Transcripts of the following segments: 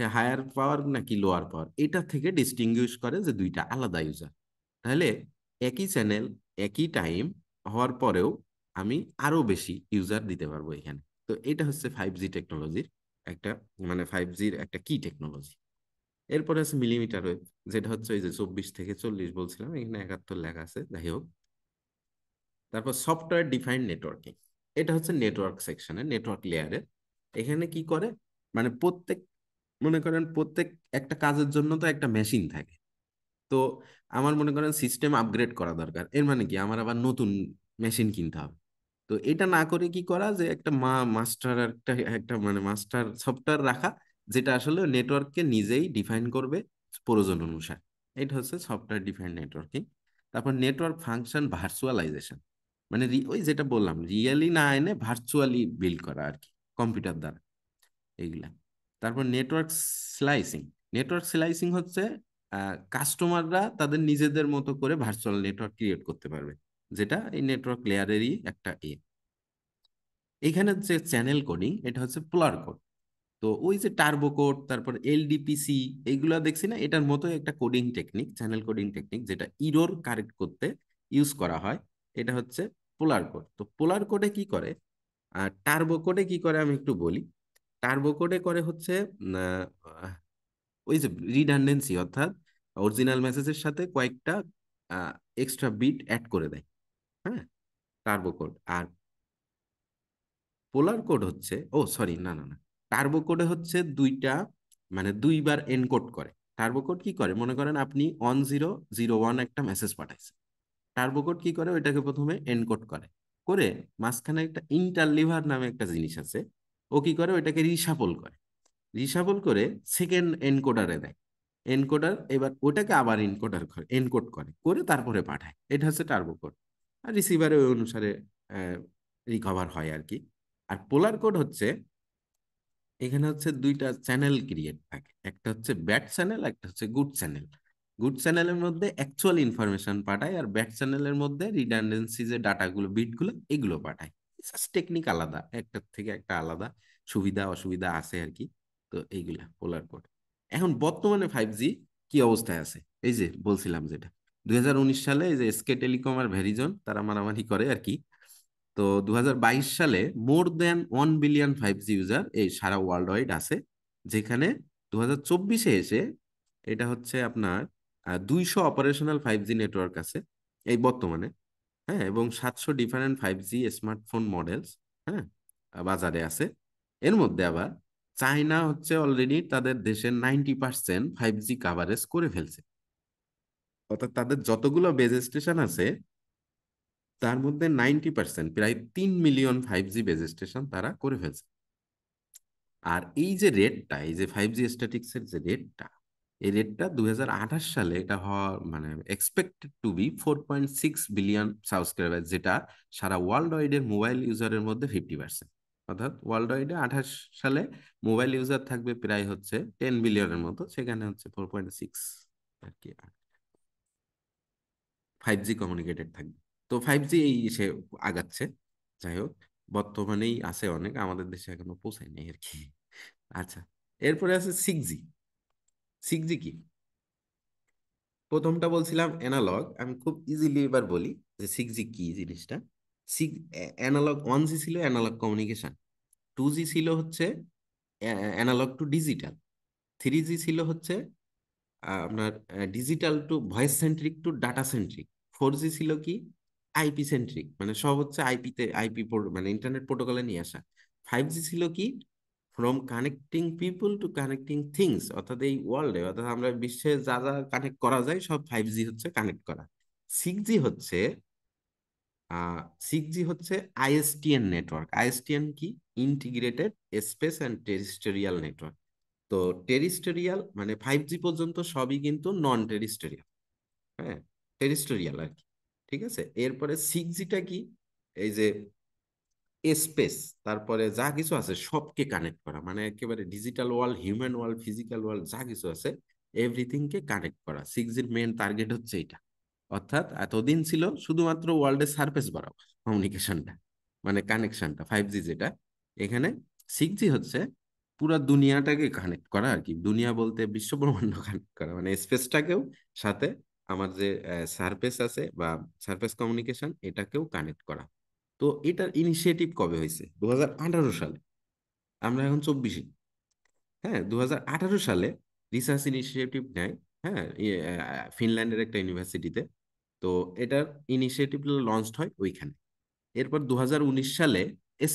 সে higher পাওয়ার নাকি lower পাওয়ার, এটা থেকে ডিস্টিংগুইশ করে যে দুইটা আলাদা ইউজার। তাহলে একই চ্যানেল একই টাইম হওয়ার পরেও আমি আরো বেশি ইউজার দিতে পারবো এখানে। তো এটা হচ্ছে 5G টেকনোলজির একটা, মানে 5Gর একটা কি টেকনোলজি। এরপরে আছে মিলিমিটার ওয়েভ, যেটা হচ্ছে ওই যে 24 থেকে 40 বলছিলাম, এখানে 71 লেখা আছে, যাই হোক। তারপর সফটওয়্যার ডিফাইন্ড নেটওয়ার্কিং, এটা হচ্ছে নেটওয়ার্ক সেকশনে, নেটওয়ার্ক লেয়ারে। এখানে কি করে, মানে প্রত্যেক, মনে করেন প্রত্যেক একটা কাজের জন্য তো একটা মেশিন থাকে। তো আমার মনে করেন সিস্টেম আপগ্রেড করা দরকার, এর মানে কি আমার আবার নতুন মেশিন কিনতে হবে। তো এটা না করে কি করা, যে একটা মাস্টার, একটা একটা মানে মাস্টার সফটওয়্যার রাখা, যেটা আসলে নেটওয়ার্ককে নিজেই ডিফাইন করবে প্রয়োজন অনুসারে। এটা হচ্ছে সফটওয়্যার ডিফাইন্ড নেটওয়ার্কিং। তারপর নেটওয়ার্ক ফাংশন ভার্চুয়ালাইজেশন, মানে ওই যেটা বললাম, রিয়েলি না এনে ভার্চুয়ালি বিল্ড করা আর কি, কম্পিউটার দ্বারা, এইগুলা। তারপর নেটওয়ার্ক স্লাইসিং। নেটওয়ার্ক স্লাইসিং হচ্ছে কাস্টমাররা তাদের নিজেদের মতো করে ভার্চুয়াল নেটওয়ার্ক ক্রিয়েট করতে পারবে, যেটা এই নেটওয়ার্ক লেয়ারেরই একটা এইখানে যে চ্যানেল কোডিং, এটা হচ্ছে পোলার কোড। তো ওই যে টার্বো কোড, তারপর এলডিপিসি, এইগুলা দেখছি না, এটার মতো একটা coding technique, channel coding technique, যেটা ইরোর কারেক্ট করতে ইউজ করা হয়। এটা হচ্ছে পোলার কোড। তো পোলার কোডে কি করে আর টার্বো কোডে কি করে আমি একটু বলি। টার্বো কোডে করে হচ্ছে আহ, ওই যে রিডান্ডেন্সি, অর্থাৎ অরিজিনাল মেসেজের সাথে কয়েকটা এক্সট্রা বিট অ্যাড করে দেয়। হ্যাঁ, টার্বো কোড। আর পোলার কোড হচ্ছে, ও সরি, না না না, টার্বো কোডে হচ্ছে দুইটা, মানে দুইবার এনকোড করে। টার্বো কোড কি করে, মনে করেন আপনি 1001 একটা মেসেজ পাঠাইছেন, টার্বো কোড কি করে, ওইটাকে প্রথমে এনকোড করে, করে মাঝখানে একটা ইন্টারলিভার নামে একটা জিনিস আছে, ও কি করে ওইটাকে রিসাফল করে, রিসাফল করে সেকেন্ড এনকোডারে দেয়। এনকোডার এবার ওটাকে আবার এনকোডার করে, এনকোড করে, করে তারপরে পাঠায়। এটা হচ্ছে টার্বো কোড। আর রিসিভারে ওই অনুসারে রিকভার হয় আর কি। আর পোলার কোড হচ্ছে, এখানে হচ্ছে দুইটা চ্যানেল ক্রিয়েট থাকে, একটা হচ্ছে ব্যাড চ্যানেল, একটা হচ্ছে গুড চ্যানেল। গুড চ্যানেলের মধ্যে অ্যাকচুয়াল ইনফরমেশন পাঠায়, আর ব্যাড চ্যানেলের মধ্যে রিডান্ডেন্সি যে ডাটাগুলো, বিটগুলো, এগুলো পাঠায়। টেকনিক আলাদা, একটার থেকে একটা আলাদা, সুবিধা অসুবিধা আছে আর কি। তো এইগুলা পোলার কোড। এখন বর্তমানে 5G কি অবস্থায় আছে, এই যে বলছিলাম যেটা 2019 সালে এই যে এসকে টেলিকম আর ভেরিজন তারা মারামারি করে আর কি। তো 2022 সালে মোর দেন 1 বিলিয়ন 5G ইউজার এই সারা ওয়ার্ল্ড ওয়াইড আছে, যেখানে 2024-এ এসে এটা হচ্ছে আপনার 200 অপারেশনাল 5G নেটওয়ার্ক আছে এই বর্তমানে। হ্যাঁ, এবং 700 ডিফারেন্ট 5G স্মার্টফোন মডেলস, হ্যাঁ, বাজারে আছে। এর মধ্যে আবার চায়না হচ্ছে অলরেডি তাদের দেশের 90% 5G কাভারেজ করে ফেলছে। অর্থাৎ তাদের যতগুলো বেজ স্টেশন আছে, তার মধ্যে 90%, প্রায় 3 মিলিয়ন 5G বেজ স্টেশন তারা করে ফেলছে। আর এই যে রেটটা, এই যে 5G স্ট্যাটিক্স এর যে রেটটা, এই রেটটা 2028 সালে এটা হওয়া, মানে expected to be 4.6 billion subscriber, যেটা সারা ওয়ার্ল্ড ওয়াইডের মোবাইল ইউজারের মধ্যে 50%। অর্থাৎ ওয়ার্ল্ড ওয়াইডে 28 সালে মোবাইল ইউজার থাকবে প্রায় হচ্ছে 10 বিলিয়নের মতো, সেখানে হচ্ছে 4.6 আর কি 5G কমিউনিকেটেড থাকবে। তো 5G এই সে আগাচ্ছে। যাই হোক, বর্তমানেই আছে অনেক, আমাদের দেশে এখনো পৌঁছায়নি আর কি। আচ্ছা, এরপরে আছে 6G। 6G কি, প্রথমটা বলছিলাম অ্যানালগ, আমি খুব ইজিলি এবার বলি যে 6G কি জিনিসটা। অ্যানালগ 1G ছিল অ্যানালগ কমিউনিকেশন, 2G ছিল হচ্ছে অ্যানালগ টু ডিজিটাল, 3G ছিল হচ্ছে আপনার digital to voice centric to data centric, 4G ছিল কি আইপি সেন্ট্রিক, মানে সব হচ্ছে আইপিতে, আইপি মানে ইন্টারনেট প্রোটোকলে নিয়ে আসা। 5G ছিল কি from connecting people to connecting things, অর্থাৎ এই ওয়ার্ল্ডে, অর্থাৎ আমরা বিশ্বে যা যা কানেক্ট করা যায় সব 5G হচ্ছে কানেক্ট করা। 6G হচ্ছে, 6G হচ্ছে আইএসটিএন নেটওয়ার্ক। আইএসটিএন কি, ইন্টিগ্রেটেড স্পেস অ্যান্ড টেরিস্টেরিয়াল নেটওয়ার্ক। তো টেরিস্টেরিয়াল মানে 5G পর্যন্ত সবই কিন্তু নন টেরিস্টেরিয়াল। হ্যাঁ, টেরিস্টেরিয়াল আর কি। ঠিক আছে, এরপরে 6Gটা কি, এই যে স্পেস, তারপরে যা কিছু আছে সবকে কানেক্ট করা, মানে একেবারে digital world, human world, physical world, যা কিছু আছে এভরিথিংকে কানেক্ট করা। 6Gর মেন টার্গেট হচ্ছে এটা। অর্থাৎ এতদিন ছিল শুধুমাত্র ওয়ার্ল্ডের সারফেস বরাবর কমিউনিকেশনটা, মানে কানেকশনটা 5G যেটা, এখানে 6G হচ্ছে পুরো দুনিয়াটাকে কানেক্ট করা আর কি, দুনিয়া বলতে বিশ্ব ব্রহ্মাণ্ড কানেক্ট করা, মানে স্পেসটাকেও সাথে আমার যে সারফেস আছে বা সারফেস কমিউনিকেশন এটাকেও কানেক্ট করা। তো এটার ইনিশিয়েটিভ কবে হয়েছে? 2018 সালে। আমরা এখন 24। হ্যাঁ, 2018 সালে রিসার্চ ইনিশিয়েটিভ নেয়। হ্যাঁ, ফিনল্যান্ডের একটা ইউনিভার্সিটিতে। তো এটার ইনিশিয়েটিভ লঞ্চ হয় ওইখানে। এরপর 2019 সালে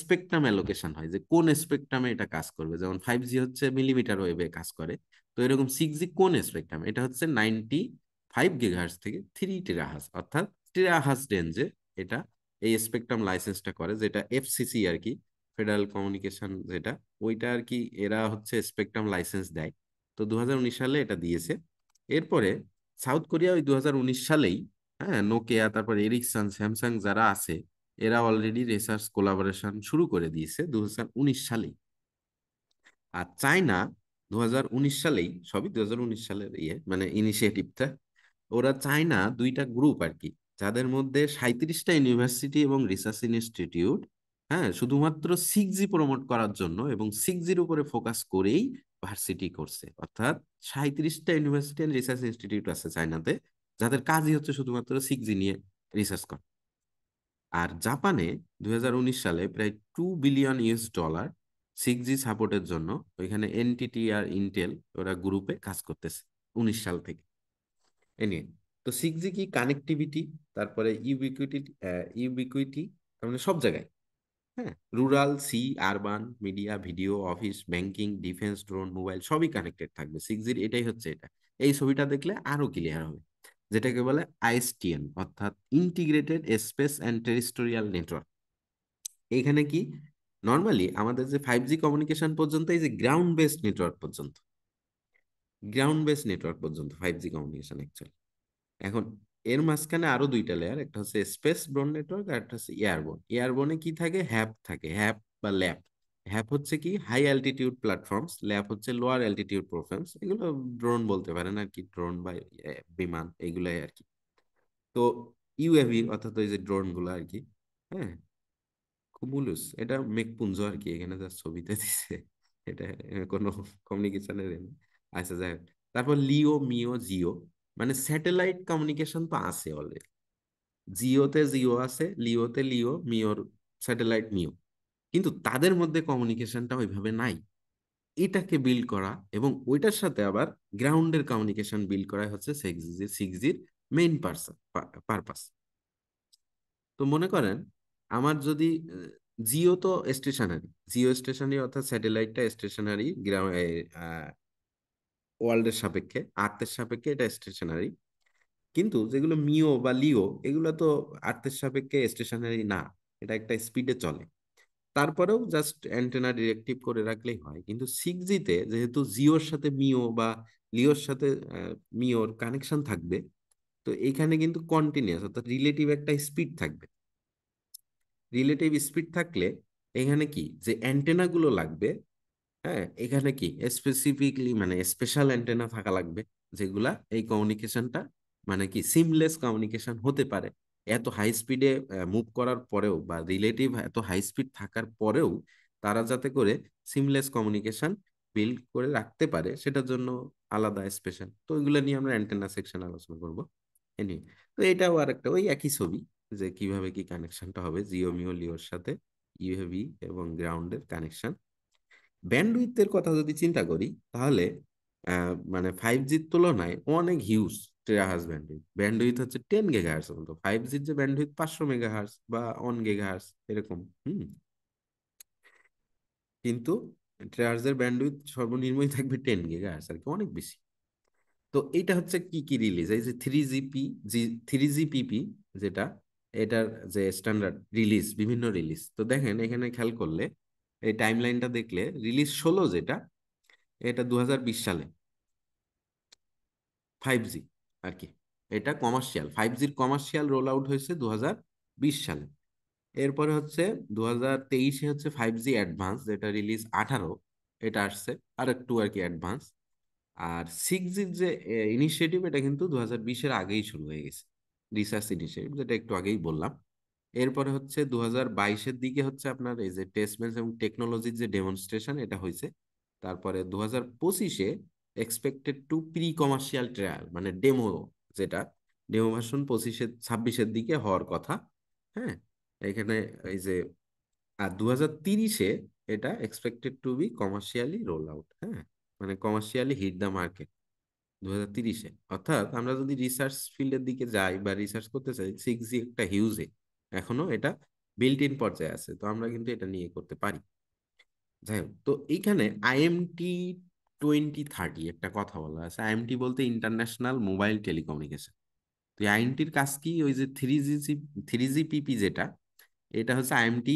স্পেকট্রাম অ্যালোকেশন হয়, যে কোন স্পেকট্রামে এটা কাজ করবে। যেমন 5G হচ্ছে মিলিমিটার ওয়েভে কাজ করে, তো এরকম 6G কোন স্পেকট্রাম, এটা হচ্ছে 95 GHz থেকে 3 THz, অর্থাৎ টেরাহার্জ রেঞ্জে এটা এই স্পেকট্রাম লাইসেন্সটা করে, যেটা এফসিসি আর কি, ফেডারেল কমিউনিকেশন যেটা, ওইটা আর কি, এরা হচ্ছে স্পেকট্রাম লাইসেন্স দেয়। তো 2019 সালে এটা দিয়েছে। এরপরে সাউথ কোরিয়া ওই 2019 সালেই, হ্যাঁ, নোকিয়া, তারপর এরিকসন, স্যামসাং যারা আছে, এরা অলরেডি রিসার্চ কোলাবোরেশন শুরু করে দিয়েছে 2019 সালেই। আর চায়না 2019 সালেই, সবই 2019 সালের মানে ইনিশিয়েটিভটা, ওরা চায়না দুইটা গ্রুপ আর কি, যাদের মধ্যে 37টা ইউনিভার্সিটি এবং রিসার্চ ইনস্টিটিউট, হ্যাঁ, শুধুমাত্র 6G প্রমোট করার জন্য এবং 6Gর উপরে ফোকাস করেই ভার্সিটি করছে। অর্থাৎ 37টা ইউনিভার্সিটি অ্যান্ড রিসার্চ ইনস্টিটিউট আছে চায়নাতে, যাদের কাজই হচ্ছে শুধুমাত্র 6G নিয়ে রিসার্চ করা। আর জাপানে 2019 সালে প্রায় $2 বিলিয়ন 6G সাপোর্টের জন্য ওইখানে এনটিটি আর ইন্টেল ওরা গ্রুপে কাজ করতেছে 19 সাল থেকে এ নিয়ে। তো 6G কি কানেক্টিভিটি, তারপরে ইউবিকুইটি, ইউবিকুইটি, তার মানে সব জায়গায়, হ্যাঁ, রুরাল, সি, urban, media, video, office, banking, defence, drone, mobile সবই কানেক্টেড থাকবে 6Gর। এটাই হচ্ছে এটা। এই ছবিটা দেখলে আরো ক্লিয়ার হবে, যেটাকে বলে আইএসটিএন, অর্থাৎ integrated space and terrestrial network. এখানে কি, নর্মালি আমাদের যে 5G কমিউনিকেশন পর্যন্ত, এই যে গ্রাউন্ড বেসড নেটওয়ার্ক পর্যন্ত, গ্রাউন্ড বেসড নেটওয়ার্ক পর্যন্ত 5G কমিউনিকেশন অ্যাকচুয়ালি। এখন এর মাঝখানে আরো দুইটা লেয়ার, একটা হচ্ছে স্পেস ব্রন নেটওয়ার্ক আর একটা হচ্ছে এয়ারবোন। এয়ারবোনে কি থাকে, হ্যাপ থাকে, হ্যাপ বা ল্যাপ। হ্যাপ হচ্ছে কি হাই অ্যালটিটিউড প্ল্যাটফর্মস, ল্যাপ হচ্ছে লোয়ার অ্যালটিটিউড প্ল্যাটফর্মস, এগুলো ড্রোন বলতে পারেন আর কি, ড্রোন বা বিমান এগুলাই আর কি। তো ইউএভি অর্থাৎ ওই যে ড্রোন গুলো আর কি, হ্যাঁ, কুমুলুস এটা মেঘপুঞ্জ আর কি, এখানে যা ছবিতে দিছে এটা কোনো কমিউনিকেশনের আচ্ছা যাই হোক। তারপর লিও, মিও, জিও, মানে স্যাটেলাইট কমিউনিকেশন তো আছে অলরেডি। জিওতে জিও আছে, লিওতে লিও, মিওর স্যাটেলাইট মিও, কিন্তু তাদের মধ্যে কমিউনিকেশনটা ওইভাবে নাই। এটাকে বিল্ড করা এবং ওইটার সাথে আবার গ্রাউন্ডের কমিউনিকেশন বিল্ড করা হচ্ছে 6Gর মেইন পারপাস। তো মনে করেন আমার যদি জিও তো স্টেশনারি, জিও স্টেশনারি অর্থাৎ স্যাটেলাইটটা স্টেশনারি, ওয়ার্ল্ডের সাপেক্ষে, আর্থের সাপেক্ষে এটা স্টেশনারি। কিন্তু যেগুলো মিও বা লিও, এগুলো তো আর্থের সাপেক্ষে স্টেশনারি না, এটা একটা স্পিডে চলে। তারপরেও জাস্ট অ্যান্টেনা ডিরেক্টিভ করে রাখলেই হয়। কিন্তু 6Gতে যেহেতু জিওর সাথে মিও বা লিওর সাথে মিওর কানেকশন থাকবে, তো এইখানে কিন্তু কন্টিনিউয়াস অর্থাৎ রিলেটিভ একটা স্পিড থাকবে। রিলেটিভ স্পিড থাকলে এখানে কি যে অ্যান্টেনা গুলো লাগবে, হ্যাঁ, এখানে কি স্পেসিফিকলি মানে স্পেশাল অ্যান্টেনা থাকা লাগবে, যেগুলা এই কমিউনিকেশনটা মানে কি সিমলেস কমিউনিকেশন হতে পারে। এত হাই স্পিডে মুভ করার পরেও বা রিলেটিভ এত হাই স্পিড থাকার পরেও তারা যাতে করে সিমলেস কমিউনিকেশন বিল্ড করে রাখতে পারে, সেটার জন্য আলাদা স্পেশাল। তো ওইগুলো নিয়ে আমরা অ্যান্টেনা সেকশন আলোচনা করবো এনি। তো এটাও আর একটা ওই একই ছবি, যে কিভাবে কি কানেকশনটা হবে জিও মিও লিওর সাথে, ইউএভি এবং গ্রাউন্ডের কানেকশন। ব্যান্ডউইথের কথা যদি চিন্তা করি, তাহলে মানে 5Gর তুলনায় অনেক হিউজ টেরাহার্জ ব্যান্ডউইথ। ব্যান্ডউইথ হচ্ছে 10 GHz মতো, 5Gর যে ব্যান্ডউইথ 500 MHz বা 1 GHz এরকম। হুম। কিন্তু টেরাহার্জের ব্যান্ডউইথ সর্বনিম্নই থাকবে 10 GHz আর কি, অনেক বেশি। তো এটা হচ্ছে কি কি রিলিজ, এই যে 3GPP যেটা, এটার যে স্ট্যান্ডার্ড রিলিজ, বিভিন্ন রিলিজ। তো দেখেন এখানে খেয়াল করলে এই টাইম লাইনটা দেখলে রিলিজ 16 যেটা, এটা 2020 সালে 5G আর কি। এটা কমার্শিয়াল, 5Gর কমার্শিয়াল রোল আউট হয়েছে 2020 সালে। এরপরে হচ্ছে 2023-এ হচ্ছে 5G অ্যাডভান্স, যেটা রিলিজ 18, এটা আসছে আর একটু আর কি অ্যাডভান্স। আর 6Gর যে ইনিশিয়েটিভ, এটা কিন্তু 2020-এর আগেই শুরু হয়ে গেছে, রিসার্চ ইনিশিয়েটিভ, যেটা একটু আগেই বললাম। এরপরে হচ্ছে 2022-এর দিকে হচ্ছে আপনার এই যে টেস্ট বেঞ্চ এবং টেকনোলজির যে ডেমনস্ট্রেশন এটা হয়েছে। তারপরে 2025-এ expected to pre commercial trial, মানে ডেমো, যেটা ডেমো ভার্সন 26-26-এর দিকে হওয়ার কথা। হ্যাঁ, এখানে এই যে, আর 2030-এ এটা expected to be commercially roll out. হ্যাঁ, মানে কমার্শিয়ালি হিট দ্য মার্কেট 2030-এ। অর্থাৎ আমরা যদি রিসার্চ ফিল্ডের দিকে যাই বা রিসার্চ করতে চাই, 6G একটা হিউজে, এখনো এটা বিল্ট ইন পর্যায়ে আছে, তো আমরা কিন্তু এটা নিয়ে করতে পারি। যাই হোক, তো এইখানে আইএমটি 2030 একটা কথা বলা আছে। আইএমটি বলতে ইন্টারন্যাশনাল মোবাইল টেলিকমিউনিকেশন। তো আইএমটির কাজ কি? ওই যে 3GPP যেটা, এটা হচ্ছে আইএমটি